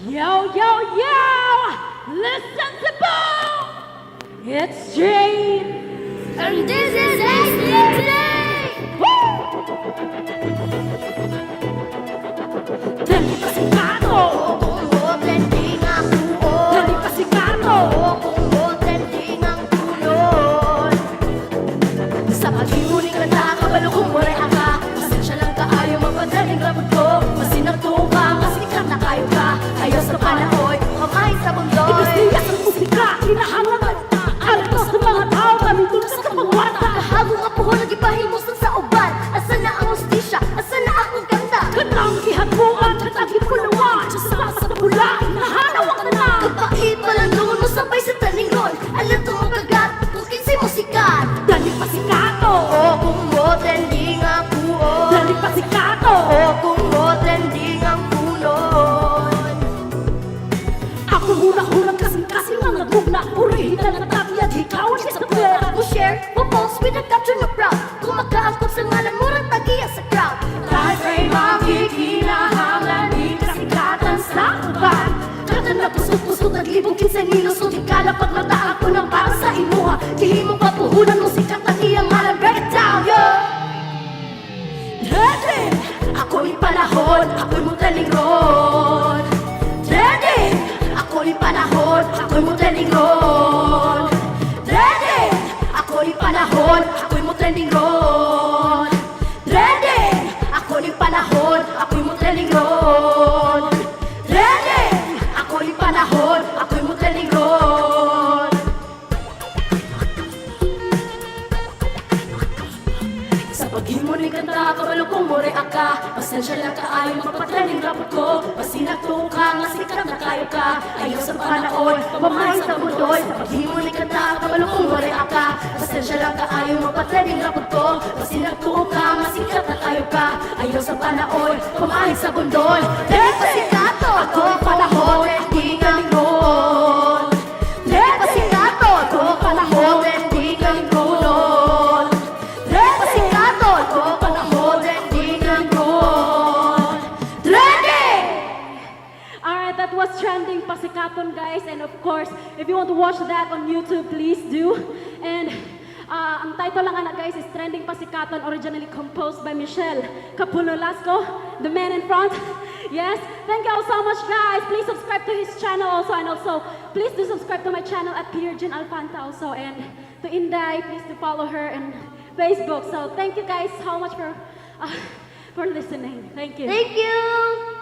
Yo, yo, yo! Listen to Boom! It's Jane! And this is XDJ! Dali pa si Kato! Oo, trending ang buo. Dali pa si Kato! Oo, trending ang tulon. Sa pag-iuling ka na, kabalo kong mureha ka. Pasensya lang ka, ayaw magpadaling labot ko. Masinagtuong ka, masikat na kayo ka. Ayaw sa panahoy, kamay sa bundoy. Ibisiyak ang musika, hinahangan Altos ng mga tao, nandun sa kapangwata. Kahagong ang puho, nag-ipahimusan sa uban. Asan na ang hustisya? Asan na akong ganda? Kanang kihatbuan, katagin pulawan. Sa sasa na pula, hinahanawak na na. Kapait walang lungon mo sabay sa talingon. Alam to ang kagat, bukin si musikat. Dali pa si Kato! Oo, kung mo trending ang buo. Dali pa si Kato! Oo, kung mo trending ang kulon. Ako muna-unang kasing-kasing ang nagugna. Orihinal na tabiad, hikawan siya sa pera. Mo share, mo post with a caption na proud. Kung magkaangkop sa ngalan mo rin tagiya sa crowd. Kahit ay makikinahanglan, di kasikatan sa uban. Kata na pusot-pusot, naglibong kinsenilos. So di kala pag nataan ko ng para sa imuha. Kihimong papuhunan mo sikat at iyang ngalan. Break it down, yo! Ready! Ako'y panahon, ako'y mutaling ron. Ready! Ako'y panahon, ako'y mutaling ron. Ready! Ako'y panahon, ako'y mutaling ron. Ready! Ako'y panahon, ako'y mutaling ron. Ready! Ako'y panahon, ako'y mutaling ron. Sa paghimo ni kanta, kabalo kong more ka. Pasensya lang ka, ayaw magpataling rapot ko. Pasinagtuong ka, nga sikat na kayo ka. Ayaw sa panaon, pamamahay sa bundoy. Sa paghimo ni kanta, kabalo kong more ka. Pasensya lang ka, ayaw magpataling rapot ko. Pasinagtuong ka, nga sikat na kayo ka. Ayaw sa panaon, pamamahay sa bundoy. Dahil pasikato, ako panahon, hindi nga lingon. Dahil pasikato, ako panahon, hindi nga lingon. Dahil pasikato, ako panahon, hindi nga lingon. Ready! Alright, that was trending pasikaton, guys. And of course, if you want to watch that on YouTube, please do. And ang title lang anak guys is Trending Pasikaton, originally composed by Michelle Capulo Lasco, the man in front. Yes, thank you all so much, guys. Please subscribe to his channel also, and also please do subscribe to my channel at Pierjin Alfanta also, and to Inday, please do follow her on Facebook. So thank you guys so much for listening. Thank you. Thank you!